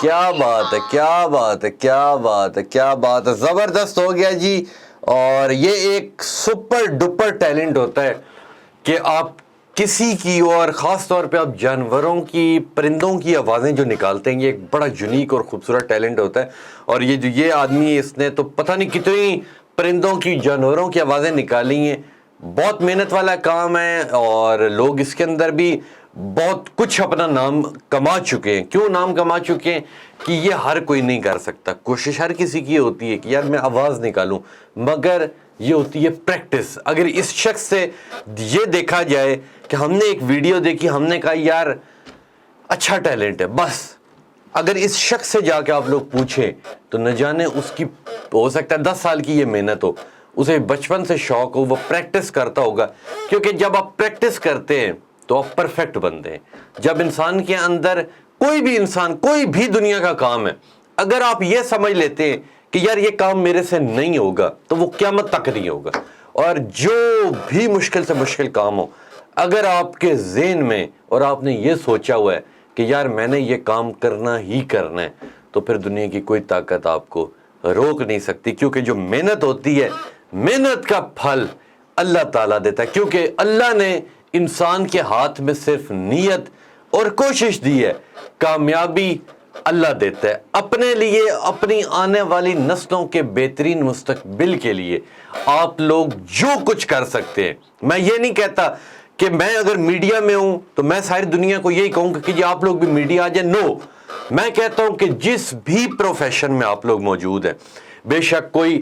کیا بات ہے، کیا بات ہے، کیا بات ہے، کیا بات ہے، زبردست ہو گیا جی. اور یہ ایک سپر ڈپر ٹیلنٹ ہوتا ہے کہ آپ کسی کی، اور خاص طور پہ آپ جانوروں کی، پرندوں کی آوازیں جو نکالتے ہیں، یہ ایک بڑا یونیک اور خوبصورت ٹیلنٹ ہوتا ہے. اور یہ آدمی، اس نے تو پتہ نہیں کتنی پرندوں کی، جانوروں کی آوازیں نکالی ہیں. بہت محنت والا کام ہے، اور لوگ اس کے اندر بھی بہت کچھ اپنا نام کما چکے ہیں. کیوں نام کما چکے ہیں؟ کہ یہ ہر کوئی نہیں کر سکتا. کوشش ہر کسی کی ہوتی ہے کہ یار میں آواز نکالوں، مگر یہ ہوتی ہے پریکٹس. اگر اس شخص سے یہ دیکھا جائے کہ ہم نے ایک ویڈیو دیکھی، ہم نے کہا یار اچھا ٹیلنٹ ہے، بس اگر اس شخص سے جا کے آپ لوگ پوچھیں تو نہ جانے اس کی ہو سکتا ہے 10 سال کی یہ محنت ہو، اسے بچپن سے شوق ہو، وہ پریکٹس کرتا ہوگا. کیونکہ جب آپ پریکٹس کرتے ہیں تو آپ پرفیکٹ بنتے ہیں. جب انسان کے اندر، کوئی بھی انسان، کوئی بھی دنیا کا کام ہے، اگر آپ یہ سمجھ لیتے ہیں کہ یار یہ کام میرے سے نہیں ہوگا، تو وہ قیامت تک نہیں ہوگا. اور جو بھی مشکل سے مشکل کام ہو، اگر آپ کے ذہن میں اور آپ نے یہ سوچا ہوا ہے کہ یار میں نے یہ کام کرنا ہی کرنا ہے، تو پھر دنیا کی کوئی طاقت آپ کو روک نہیں سکتی. کیونکہ جو محنت ہوتی ہے، محنت کا پھل اللہ تعالیٰ دیتا ہے. کیونکہ اللہ نے انسان کے ہاتھ میں صرف نیت اور کوشش دی ہے. کامیابی اللہ دیتا ہے اپنے لیے، اپنی آنے والی نسلوں کے بہترین مستقبل کے لیے. آپ لوگ جو کچھ کر سکتے ہیں، میں یہ نہیں کہتا کہ میں اگر میڈیا میں ہوں تو میں ساری دنیا کو یہی کہوں کہ جی آپ لوگ بھی میڈیا آ جائیں. نو، میں کہتا ہوں کہ جس بھی پروفیشن میں آپ لوگ موجود ہیں، بے شک کوئی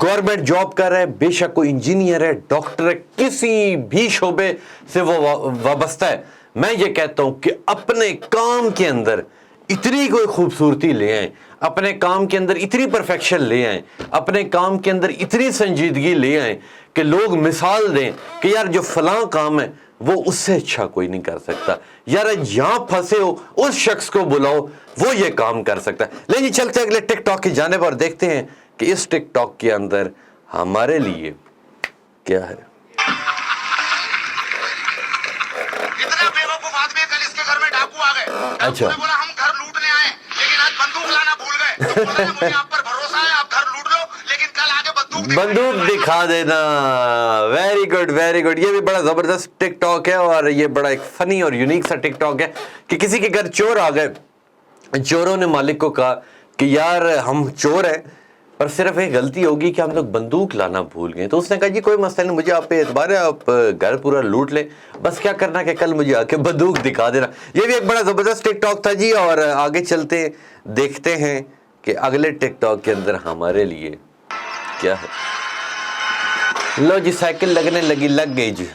گورنمنٹ جاب کر رہا ہے، بے شک کوئی انجینئر ہے، ڈاکٹر ہے، کسی بھی شعبے سے وہ وابستہ ہے، میں یہ کہتا ہوں کہ اپنے کام کے اندر اتنی کوئی خوبصورتی لے آئیں، اپنے کام کے اندر اتنی پرفیکشن لے آئیں، اپنے کام کے اندر اتنی سنجیدگی لے آئیں کہ لوگ مثال دیں کہ یار جو فلاں کام ہے وہ اس سے اچھا کوئی نہیں کر سکتا. یار یہاں پھنسے ہو، اس شخص کو بلاؤ، وہ یہ کام کر سکتا ہے. لیکن جی چلتے اگلے ٹک ٹاک کی جانب اور دیکھتے ہیں کہ اس ٹک ٹاک کے اندر ہمارے لیے کیا ہے. اتنا بیوقوف آدمی ہے، کل اس کے گھر میں ڈاکو آ گئے. اچھا. انہوں نے بولا ہم گھر لوٹنے آئے لیکن آج بندوق لانا بھول گئے. بولا نا مجھے آپ پر بھروسہ ہے، آپ گھر لوٹ لو لیکن کل آگے بندوق دکھا دینا. Very good, very good. یہ بھی بڑا زبردست ٹک ٹاک ہے، اور یہ بڑا ایک فنی اور یونیک سا ٹک ٹاک ہے کہ کسی کے گھر چور آ گئے. چوروں نے مالک کو کہا کہ یار ہم چور ہیں، پر صرف ایک غلطی ہوگی کہ ہم لوگ بندوق لانا بھول گئے. تو اس نے کہا جی کوئی مسئلہ نہیں، مجھے آپ پہ اعتبار ہے، آپ گھر پورا لوٹ لیں، بس کیا کرنا کہ کل مجھے آ کے بندوق دکھا دینا. یہ بھی ایک بڑا زبردست ٹک ٹاک تھا جی. اور آگے چلتے دیکھتے ہیں کہ اگلے ٹک ٹاک کے اندر ہمارے لیے کیا ہے. لو جی سائیکل لگنے لگی، لگ گئی جی،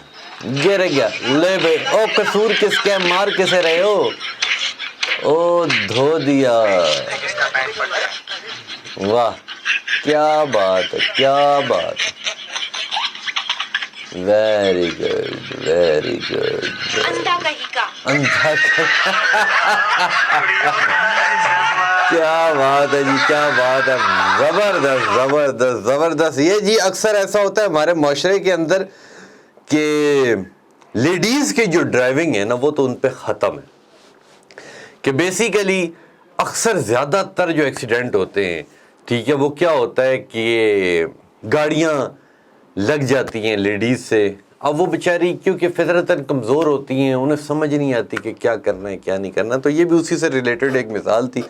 گر گیا. لے بے، او قصور کس کے، مار کسے رہے ہو، او دھو دیا. واہ کیا بات ہے، کیا بات ہے. Very good, very good. اندھا کہیں کا. اندھا کیا بات ہے جی، کیا بات ہے. زبردست، زبردست، زبردست. یہ جی اکثر ایسا ہوتا ہے ہمارے معاشرے کے اندر کہ لیڈیز کی جو ڈرائیونگ ہے نا، وہ تو ان پہ ختم ہے. کہ بیسیکلی اکثر زیادہ تر جو ایکسیڈنٹ ہوتے ہیں، ٹھیک ہے، وہ کیا ہوتا ہے کہ گاڑیاں لگ جاتی ہیں لیڈیز سے. اب وہ بیچاری کیونکہ فطرتاً کمزور ہوتی ہیں، انہیں سمجھ نہیں آتی کہ کیا کرنا ہے کیا نہیں کرنا. تو یہ بھی اسی سے ریلیٹڈ ایک مثال تھی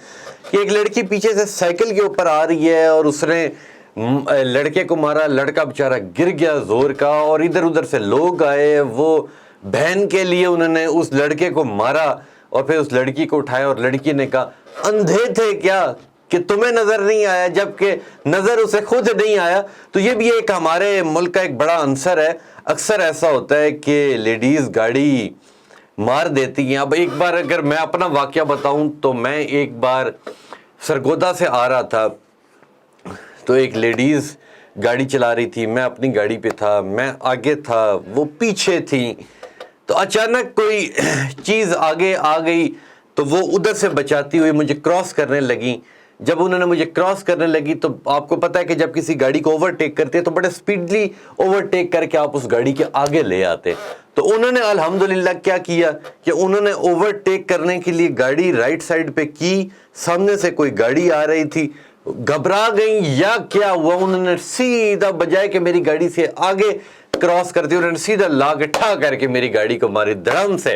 کہ ایک لڑکی پیچھے سے سائیکل کے اوپر آ رہی ہے اور اس نے لڑکے کو مارا. لڑکا بیچارہ گر گیا زور کا، اور ادھر ادھر سے لوگ آئے، وہ بہن کے لیے انہوں نے اس لڑکے کو مارا اور پھر اس لڑکی کو اٹھایا. اور لڑکی نے کہا اندھے تھے کیا کہ تمہیں نظر نہیں آیا، جبکہ نظر اسے خود نہیں آیا. تو یہ بھی ایک ہمارے ملک کا ایک بڑا عنصر ہے. اکثر ایسا ہوتا ہے کہ لیڈیز گاڑی مار دیتی ہیں. اب ایک بار اگر میں اپنا واقعہ بتاؤں تو میں ایک بار سرگودا سے آ رہا تھا، تو ایک لیڈیز گاڑی چلا رہی تھی، میں اپنی گاڑی پہ تھا، میں آگے تھا، وہ پیچھے تھی. تو اچانک کوئی چیز آگے آ گئی تو وہ ادھر سے بچاتی ہوئی مجھے کراس کرنے لگیں. جب انہوں نے مجھے کراس کرنے لگی تو آپ کو پتا ہے کہ جب کسی گاڑی کو اوورٹیک کرتے ہیں تو بڑے سپیڈلی اوورٹیک کر کے آپ اس گاڑی کے آگے لے آتے. تو انہوں نے الحمدللہ کیا کیا کہ انہوں نے اوورٹیک کرنے کے لیے گاڑی رائٹ سائڈ پہ کی, سامنے سے کوئی گاڑی آ رہی تھی, گھبرا گئیں یا کیا ہوا, انہوں نے سیدھا بجائے کہ میری گاڑی سے آگے کراس کرتے انہوں نے سیدھا لا کے ٹھا کر کے میری گاڑی کو ماری دھڑم سے.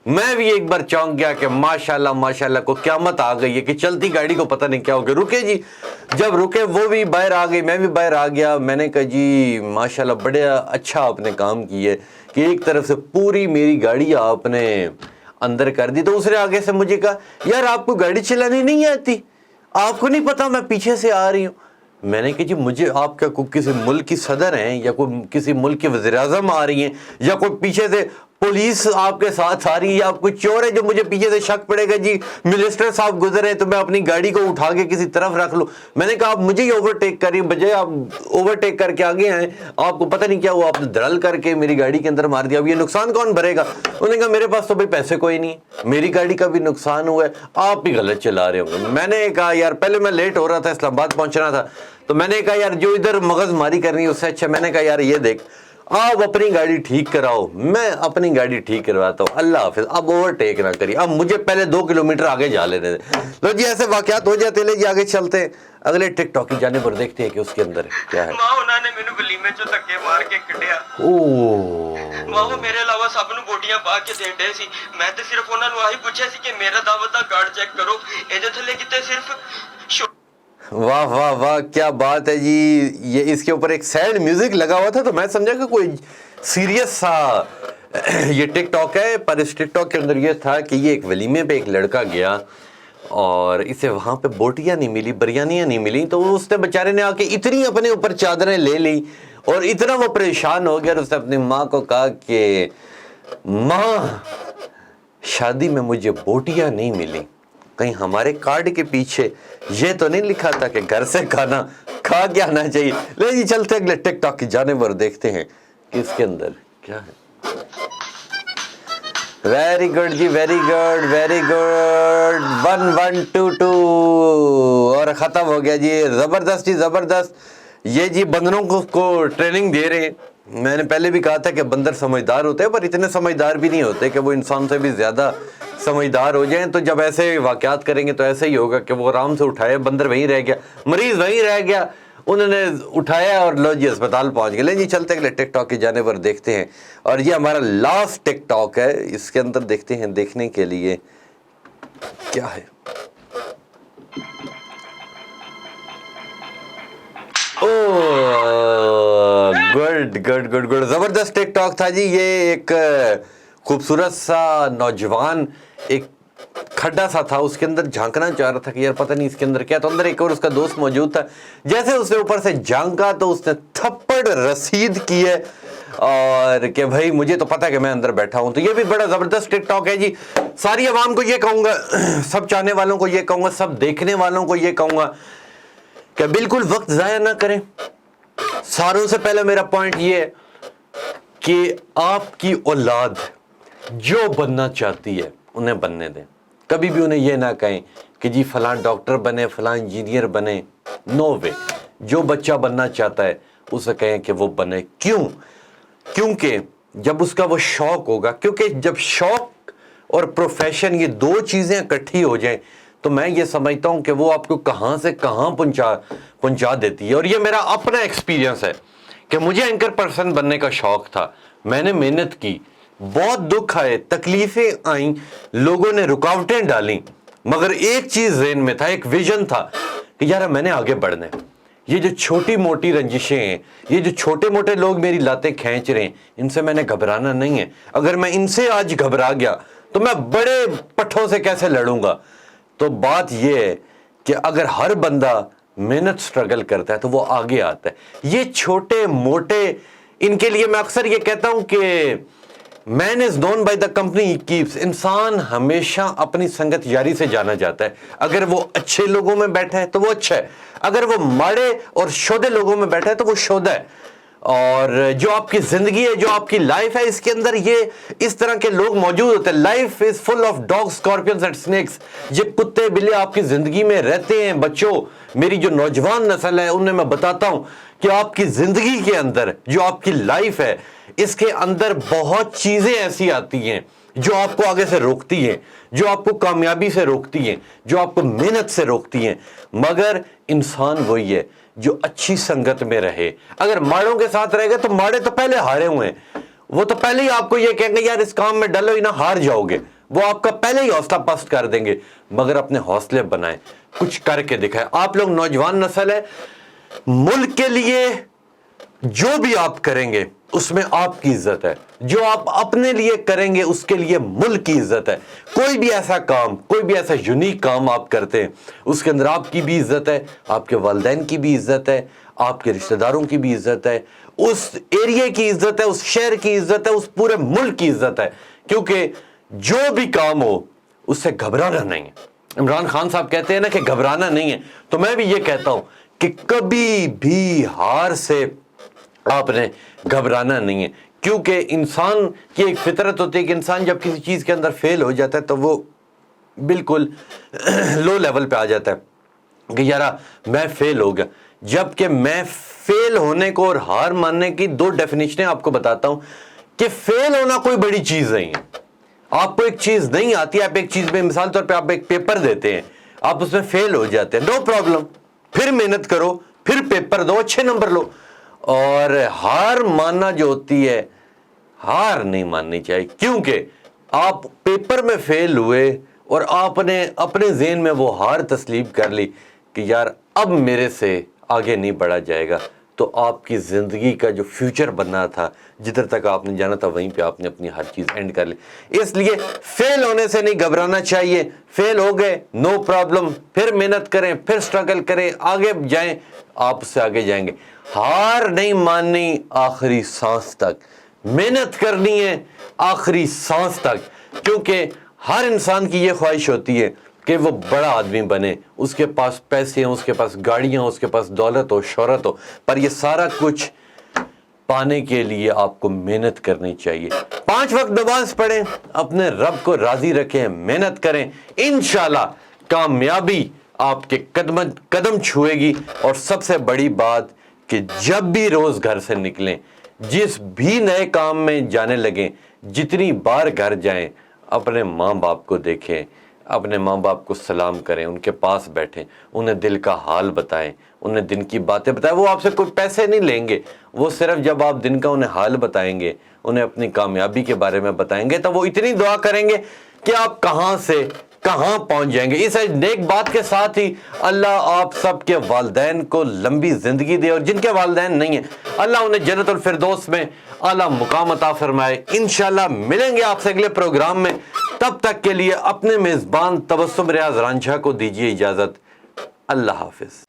میں بھی ایک بار چونک گیا کہ ماشاءاللہ کو قیامت آ گئی ہے کہ چلتی گاڑی کو پتہ نہیں کیا ہو گیا. رکے جی, جب رکے وہ بھی باہر آ گئی, میں بھی باہر آ گیا. میں نے کہا جی ماشاءاللہ بڑے اچھا آپ نے کام کیے کہ ایک طرف سے پوری میری گاڑی آپ نے اندر کر دی. تو اس نے آگے سے مجھے کہا یار آپ کو گاڑی چلانی نہیں آتی, آپ کو نہیں پتا میں پیچھے سے آ رہی ہوں. میں نے کہا جی مجھے آپ کیا کسی ملک کی صدر ہیں یا کوئی کسی ملک کے وزیر اعظم آ رہی ہیں یا کوئی پیچھے سے پولیس آپ کے ساتھ آ رہی ہے یا آپ کوئی چور ہے جو مجھے پیچھے سے شک پڑے گا جی منسٹر صاحب گزرے تو میں اپنی گاڑی کو اٹھا کے کسی طرف رکھ لوں. میں نے کہا آپ مجھے ہی اوورٹیک کر رہی ہیں, بجائے آپ اوورٹیک کر کے آگے ہیں, آپ کو پتہ نہیں کیا ہوا, آپ نے دھڑل کر کے میری گاڑی کے اندر مار دیا, اب یہ نقصان کون بھرے گا؟ انہوں نے کہا میرے پاس تو بھائی پیسے کوئی نہیں, میری گاڑی کا بھی نقصان ہوا ہے, آپ بھی غلط چلا رہے ہوں گے. میں نے کہا یار پہلے میں لیٹ ہو رہا تھا, اسلام آباد پہنچنا تھا, تو میں نے کہا یار جو ادھر مغز ماری کرنی ہے اس سے اچھا میں نے کہا یار یہ دیکھ آپ اپنی گاڑی ٹھیک کراؤ, میں اپنی گاڑی ٹھیک کرواتا ہوں, اللہ حافظ, اب اوورٹیک نہ کریے, اب مجھے پہلے 2 کلومیٹر آگے جا لینے دیں. تو جی ایسے واقعات ہو جاتے, لے جی آگے چلتے ہیں اگلے ٹک ٹاک کی جانب پر, دیکھتے ہیں کہ اس کے اندر کیا ہے. ماں انہوں نے مینوں گلی میں جو دھکے مار کے کڈیا, ماں وہ میرے علاوہ سب نوں بوٹیاں پا کے دین ڈے سی, میں تے صرف انہاں نوں آہی پوچھیا سی کہ میرا دعوت دا کارڈ چیک کرو, ایدے تھلے کتے صرف واہ واہ واہ کیا بات ہے جی. یہ اس کے اوپر ایک سیڈ میوزک لگا ہوا تھا تو میں سمجھا کہ کوئی سیریس سا یہ ٹک ٹاک ہے, پر اس ٹک ٹاک کے اندر یہ تھا کہ یہ ایک ولیمے پہ ایک لڑکا گیا اور اسے وہاں پہ بوٹیاں نہیں ملی, بریانیاں نہیں ملی, تو اس نے بیچارے نے آ کے اتنی اپنے اوپر چادریں لے لی اور اتنا وہ پریشان ہو گیا اور اس نے اپنی ماں کو کہا کہ ماں شادی میں مجھے بوٹیاں نہیں ملی, کہیں ہمارے کارڈ کے پیچھے یہ تو نہیں لکھا تھا کہ گھر سے کھانا کھا کے آنا چاہیے. لے جی چلتے اگلے ٹک ٹاک کی جانب اور دیکھتے ہیں کہ اس کے اندر کیا ہے. ویری گڈ جی, ویری گڈ ویری گڈ, 1122 اور ختم ہو گیا جی. زبردست جی زبردست. یہ جی بندروں کو ٹریننگ دے رہے ہیں. میں نے پہلے بھی کہا تھا کہ بندر سمجھدار ہوتے ہیں پر اتنے سمجھدار بھی نہیں ہوتے کہ وہ انسان سے بھی زیادہ سمجھدار ہو جائیں. تو جب ایسے واقعات کریں گے تو ایسے ہی ہوگا کہ وہ آرام سے اٹھائے, بندر وہیں رہ گیا, مریض وہیں رہ گیا, انہوں نے اٹھایا اور لو جی اسپتال پہنچ گئے. لیں جی چلتے اگلے ٹک ٹاک کی جانب پر دیکھتے ہیں, اور یہ ہمارا لاسٹ ٹک ٹاک ہے. اس کے اندر دیکھتے ہیں دیکھنے کے لیے کیا ہے. گڈ گڈ گڈ گڈ, زبردست ٹک ٹاک تھا جی. یہ ایک خوبصورت سا نوجوان ایک کھڈا سا تھا, اس کے اندر جھانکنا چاہ رہا تھا کہ یار پتہ نہیں اس کے اندر کیا. تو اندر ایک اور اس کا دوست موجود تھا, جیسے اس نے اوپر سے جھانکا تو اس نے تھپڑ رسید کی ہے اور کہ بھائی مجھے تو پتہ ہے کہ میں اندر بیٹھا ہوں. تو یہ بھی بڑا زبردست ٹک ٹاک ہے جی. ساری عوام کو یہ کہوں گا, سب چاہنے والوں کو یہ کہوں گا, سب دیکھنے والوں کو یہ کہوں گا کہ بالکل وقت ضائع نہ کریں. ساروں سے پہلے میرا پوائنٹ یہ ہے کہ آپ کی اولاد جو بننا چاہتی ہے انہیں بننے دیں. کبھی بھی انہیں یہ نہ کہیں کہ جی فلاں ڈاکٹر بنے, فلاں انجینئر بنے. نو وے. جو بچہ بننا چاہتا ہے اسے کہیں کہ وہ بنے. کیوں؟ کیونکہ جب اس کا وہ شوق ہوگا, کیونکہ جب شوق اور پروفیشن یہ 2 چیزیں اکٹھی ہو جائیں تو میں یہ سمجھتا ہوں کہ وہ آپ کو کہاں سے کہاں پہنچا دیتی ہے. اور یہ میرا اپنا ایکسپیرینس ہے کہ مجھے اینکر پرسن بننے کا شوق تھا, میں نے محنت کی, بہت دکھ آئے, تکلیفیں آئیں, لوگوں نے رکاوٹیں ڈالیں, مگر ایک چیز ذہن میں تھا, ایک ویژن تھا کہ یار میں نے آگے بڑھنا ہے. یہ جو چھوٹی موٹی رنجشیں ہیں, یہ جو چھوٹے موٹے لوگ میری لاتیں کھینچ رہے ہیں, ان سے میں نے گھبرانا نہیں ہے. اگر میں ان سے آج گھبرا گیا تو میں بڑے پٹھوں سے کیسے لڑوں گا. تو بات یہ ہے کہ اگر ہر بندہ محنت سٹرگل کرتا ہے تو وہ آگے آتا ہے. یہ چھوٹے موٹے, ان کے لیے میں اکثر یہ کہتا ہوں کہ man is known by the company he keeps. انسان ہمیشہ اپنی سنگت یاری سے جانا جاتا ہے. اگر وہ اچھے لوگوں میں بیٹھا ہے تو وہ اچھا ہے, اگر وہ ماڑے اور شودے لوگوں میں بیٹھا ہے تو وہ شودہ ہے. اور جو آپ کی زندگی ہے, جو آپ کی لائف ہے, اس کے اندر یہ اس طرح کے لوگ موجود ہوتے ہیں. Life is full of dogs, scorpions and snakes. یہ کتے بلے آپ کی زندگی میں رہتے ہیں. بچوں, میری جو نوجوان نسل ہے انہیں میں بتاتا ہوں کہ آپ کی زندگی کے اندر جو آپ کی لائف ہے, اس کے اندر بہت چیزیں ایسی آتی ہیں جو آپ کو آگے سے روکتی ہیں, جو آپ کو کامیابی سے روکتی ہیں, جو آپ کو محنت سے روکتی ہیں. مگر انسان وہی ہے جو اچھی سنگت میں رہے. اگر ماڑوں کے ساتھ رہے گا تو ماڑے تو پہلے ہارے ہوئے ہیں, وہ تو پہلے ہی آپ کو یہ کہیں گے یار اس کام میں ڈلو ہی نہ, ہار جاؤ گے. وہ آپ کا پہلے ہی حوصلہ پست کر دیں گے. مگر اپنے حوصلے بنائیں, کچھ کر کے دکھائیں. آپ لوگ نوجوان نسل ہے, ملک کے لیے جو بھی آپ کریں گے اس میں آپ کی عزت ہے. جو آپ اپنے لیے کریں گے اس کے لیے ملک کی عزت ہے. کوئی بھی ایسا کام, کوئی بھی ایسا یونیک کام آپ کرتے ہیں, اس کے اندر آپ کی بھی عزت ہے, آپ کے والدین کی بھی عزت ہے, آپ کے رشتہ داروں کی بھی عزت ہے, اس ایریے کی عزت ہے, اس شہر کی عزت ہے, اس پورے ملک کی عزت ہے. کیونکہ جو بھی کام ہو اس سے گھبرانا نہیں ہے. عمران خان صاحب کہتے ہیں نا کہ گھبرانا نہیں ہے, تو میں بھی یہ کہتا ہوں کہ کبھی بھی ہار سے آپ نے گھبرانا نہیں ہے. کیونکہ انسان کی ایک فطرت ہوتی ہے کہ انسان جب کسی چیز کے اندر فیل ہو جاتا ہے تو وہ بالکل لو لیول پہ آ جاتا ہے کہ یارا میں فیل ہو گیا. جبکہ میں فیل ہونے کو اور ہار ماننے کی دو ڈیفینیشنیں آپ کو بتاتا ہوں کہ فیل ہونا کوئی بڑی چیز نہیں ہے. آپ کو ایک چیز نہیں آتی, آپ ایک چیز میں, مثال طور پہ آپ ایک پیپر دیتے ہیں, آپ اس میں فیل ہو جاتے ہیں, نو پرابلم, پھر محنت کرو, پھر پیپر دو, اچھے نمبر لو. اور ہار ماننا جو ہوتی ہے, ہار نہیں ماننی چاہیے. کیونکہ آپ پیپر میں فیل ہوئے اور آپ نے اپنے ذہن میں وہ ہار تسلیم کر لی کہ یار اب میرے سے آگے نہیں بڑھا جائے گا, تو آپ کی زندگی کا جو فیوچر بننا تھا, جدھر تک آپ نے جانا تھا, وہیں پہ آپ نے اپنی ہر چیز اینڈ کر لی. اس لیے فیل ہونے سے نہیں گھبرانا چاہیے. فیل ہو گئے, نو پرابلم, پھر محنت کریں, پھر سٹرگل کریں, آگے جائیں, آپ اس سے آگے جائیں گے. ہار نہیں ماننی آخری سانس تک, محنت کرنی ہے آخری سانس تک. کیونکہ ہر انسان کی یہ خواہش ہوتی ہے کہ وہ بڑا آدمی بنے, اس کے پاس پیسے ہوں, اس کے پاس گاڑیاں ہوں, اس کے پاس دولت ہو, شہرت ہو. پر یہ سارا کچھ پانے کے لیے آپ کو محنت کرنی چاہیے. 5 وقت نماز پڑھیں, اپنے رب کو راضی رکھیں, محنت کریں, انشاءاللہ کامیابی آپ کے قدم چھوئے گی. اور سب سے بڑی بات کہ جب بھی روز گھر سے نکلیں, جس بھی نئے کام میں جانے لگیں, جتنی بار گھر جائیں, اپنے ماں باپ کو دیکھیں, اپنے ماں باپ کو سلام کریں, ان کے پاس بیٹھیں, انہیں دل کا حال بتائیں, انہیں دن کی باتیں بتائیں. وہ آپ سے کوئی پیسے نہیں لیں گے, وہ صرف جب آپ دن کا انہیں حال بتائیں گے, انہیں اپنی کامیابی کے بارے میں بتائیں گے, تو وہ اتنی دعا کریں گے کہ آپ کہاں سے کہاں پہنچ جائیں گے. اس نیک بات کے ساتھ ہی اللہ آپ سب کے والدین کو لمبی زندگی دے, اور جن کے والدین نہیں ہیں اللہ انہیں جنت الفردوس میں اعلیٰ مقام عطا فرمائے. انشاءاللہ ملیں گے آپ سے اگلے پروگرام میں. تب تک کے لیے اپنے میزبان تبسم ریاض رانجھا کو دیجیے اجازت. اللہ حافظ.